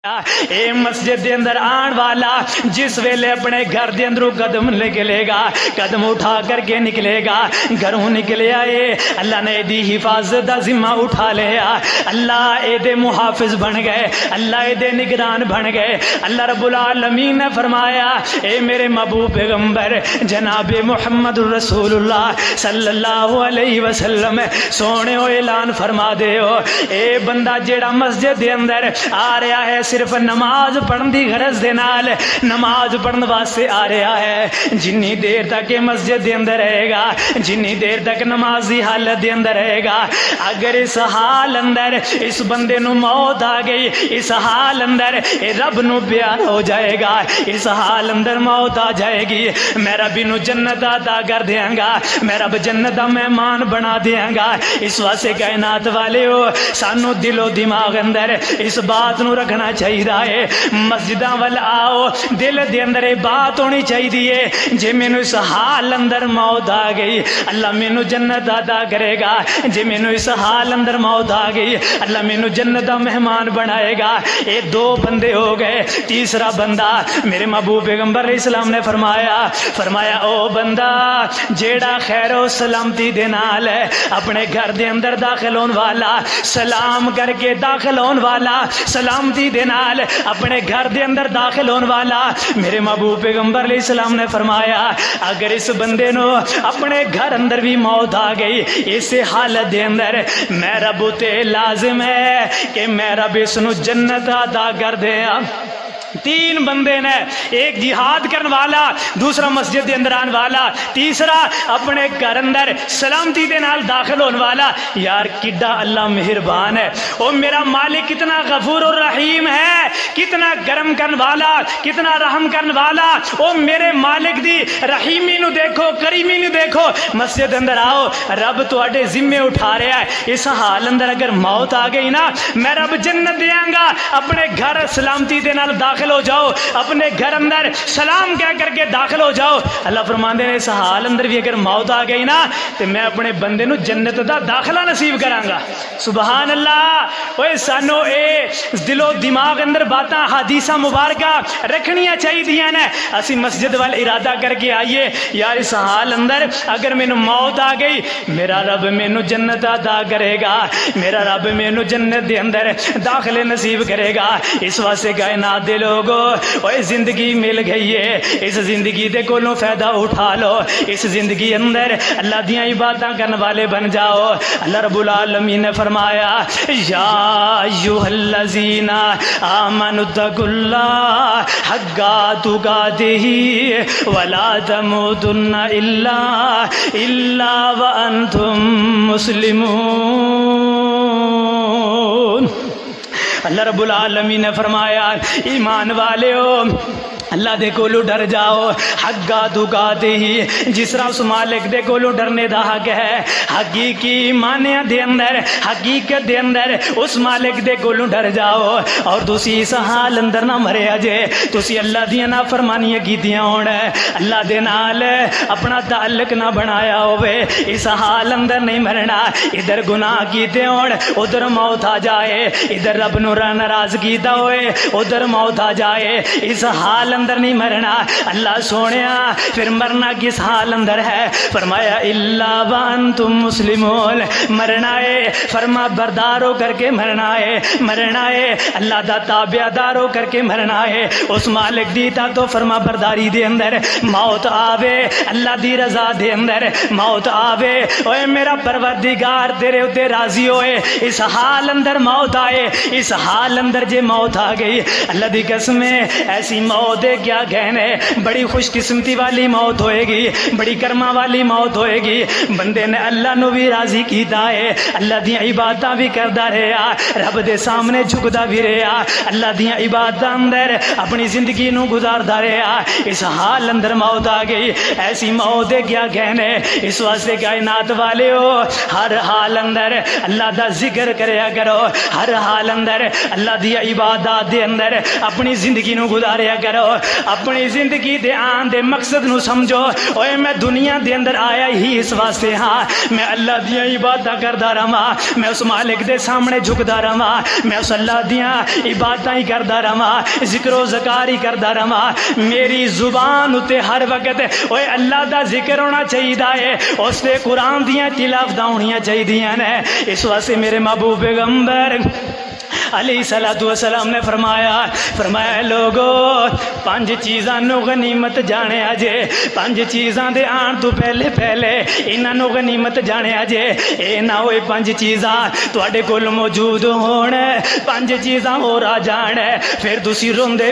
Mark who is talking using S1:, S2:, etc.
S1: اے مسجد دے اندر آن والا جس ویلے اپنے گھر دے اندروں قدم نکلے گا، قدم اٹھا کر کے نکلے گا، گھروں نکلے آئے، اللہ نے دی حفاظت دا ذمہ اٹھا لیا، اللہ اے دے محافظ بن گئے، اللہ اے دے نگران بن گئے۔ اللہ رب العالمین نے فرمایا اے میرے محبوب پیغمبر جناب محمد رسول اللہ صلی اللہ علیہ وسلم سونے اعلان فرما دے ہو، اے بندہ جیڑا مسجد دے اندر آ رہا ہے صرف نماز پڑھن دی غرض دے نال نماز پڑھن واسطے آ رہا ہے، جنی دیر تک مسجد دے اندر رہے گا، جنی دیر تک نمازی حالت دے اندر رہے گا، اگر اس حال اندر اس بندے نو موت آ گئی، اس حال اندر رب نو پیار ہو جائے گا، اس حال اندر موت آ جائے گی، میں رب نو جنت عطا کر دیاں گا، میں رب جنت دا مہمان بنا دیاں گا۔ اس واسطے کائنات والے ہو سانو دل و دماغ اندر اس بات نو رکھنا چاہیے، مسجداں ول آؤ دل دے اندر یہ بات ہونی چاہیے جے مینو اس حال اندر موت آ گئی اللہ مینو جنت عطا کرے گا، جے مینو اس حال اندر موت آ گئی اللہ مینو جنت دا مہمان بنائے گا۔ یہ دو بندے ہو گئے، تیسرا بندہ میرے محبوب پیغمبر علیہ السلام نے فرمایا او بندہ جیڑا خیر و سلامتی دے نال اپنے گھر دے اندر داخل ہون والا، سلام کر کے داخل ہون والا، سلامتی دے نال اپنے گھر دے اندر داخل ہون والا، میرے محبوب پیغمبر علیہ السلام نے فرمایا اگر اس بندے نو اپنے گھر اندر بھی موت آ گئی اس حالت دے اندر میں رب تے لازم ہے کہ میں رب اس نو جنت عطا کر دیا۔ تین بندے نے، ایک جہاد کرن والا، دوسرا مسجد دے اندر آن والا، تیسرا اپنے گھر اندر سلامتی دے نال داخل ہون والا۔ یار کڈا اللہ مہربان ہے، او میرا مالک کتنا غفور الرحیم ہے، کتنا کرم کرن والا، کتنا رحم کرن والا۔ او میرے مالک دی رحیمی نو دیکھو، کریمی نو دیکھو۔ مسجد اندر آؤ، رب تواڈے ذمے اٹھا رہا ہے، اس حال اندر اگر موت آ گئی نا میں رب جنت دیاں گا، اپنے گھر سلامتی دے نال داخل ہو جاؤ، اپنے گھر اندر سلام کہہ کر کے داخل ہو جاؤ۔ اللہ فرماندے نے اس حال اندر بھی اگر موت آ گئی نا تو میں اپنے بندے نو جنت دا داخلہ نصیب کراں گا۔ سبحان اللہ۔ اوے سانو اے دل و دماغ اندر باتاں حدیثاں مبارکہ رکھنیاں چاہیے نے۔ اسی مسجد وال ارادہ کر کے آئیے یار اس حال اندر اگر مینو موت آ گئی میرا رب مینو جنت عطا کرے گا، میرا رب مینو جنت دے اندر داخلے نصیب کرے گا۔ اس واسطے کائنات دے لوگو اوے زندگی مل گئی ہے، اس زندگی دے کولوں فائدہ اٹھا لو، اس زندگی اندر اللہ دیاں عبادتاں کرن والے بن جاؤ۔ اللہ رب العالمین نے فرمایا یا ایھا الذین آمنوا اتقوا اللہ حق تقاتہ ولا تموتن الا وانتم مسلمون۔ اللہ رب العالمین نے فرمایا ایمان والے ہو اللہ دے کولو ڈر جاؤ، حق تقاتہ ہی جس طرح اس مالک دے کولو ڈرنے دا حق ہے، حقیقی معنی دے اندر حقیقت دے اندر اس مالک دے کولو ڈر جاؤ، اور تسی اس حال اندر نہ مرے اجے تسی اللہ دیاں نافرمانیاں کیتیاں ہون، اللہ دے نال اپنا تعلق نہ بنایا ہوئے، اس حال اندر نہیں مرنا، ادھر گناہ کیتے ہون ادھر موت آ جائے، ادھر رب نو ناراض کیتا ہوئے ادھر موت آ جائے، اس حال اندر نہیں مرنا۔ اللہ سونیا پھر مرنا کس حال اندر ہے؟ فرمایا الا وانتم مسلمون، مرنا ہے فرما بردار ہو کر کے مرنا ہے، مرنا ہے اللہ دا تابعدار ہو کر کے مرنا ہے، اس مالک دی اطاعت و فرما برداری دے اندر موت آوے، اللہ دی رضا دے اندر موت آوے، اوے میرا پروردگار تیرے اتے راضی ہوئے، اس حال اندر موت آئے، اس حال اندر جے موت آ گئی اللہ دی قسم ہے ایسی موت کیا کہنے، بڑی خوش قسمتی والی موت ہوئے گی، بڑی کرما والی موت ہوئے گی، بندے نے اللہ نو بھی راضی کیتا ہے، اللہ دیاں عبادتاں بھی کردا رہیا، رب دے سامنے جھکدا بھی رہیا، اللہ دیاں عبادتاں اندر اپنی زندگی نو گزاردا رہیا، اس حال اندر موت آ گئی، ایسی موت کیا کہنے۔ اس واسطے کائنات والے ہو ہر حال اندر اللہ دا ذکر کریا کرو، ہر حال اندر اللہ دی عبادات دے اندر اپنی زندگی نو گزاریا کرو، اپنی زندگی دے آن دے مقصد نو سمجھو اوے میں دنیا دے اندر آیا ہی اس واسطے ہاں میں اللہ دیاں عبادتاں کردا رہواں میں اس مالک دے سامنے جھکدا رہواں میں اس اللہ دیاں عبادتاں ہی کردا رہواں ذکر و ذکار ہی کردا رہواں میری زبان اتے ہر وقت اوے اللہ دا ذکر ہونا چاہیدا ہے اس دے قرآن دیاں تلاوتاں ہونیاں چاہیدیاں نے اس واسطے میرے محبوب پیغمبر علیہ صلاۃ والسلام نے فرمایا لوگو پانچ چیزاں نو غنیمت جانے اجے پانچ چیزاں دے آن تو پہلے انہاں نو غنیمت جانے اجے اے نہ ہوئے پانچ چیزاں تواڈے کول موجود ہون پانچ چیزاں ہور آ جان پھر تسی روندے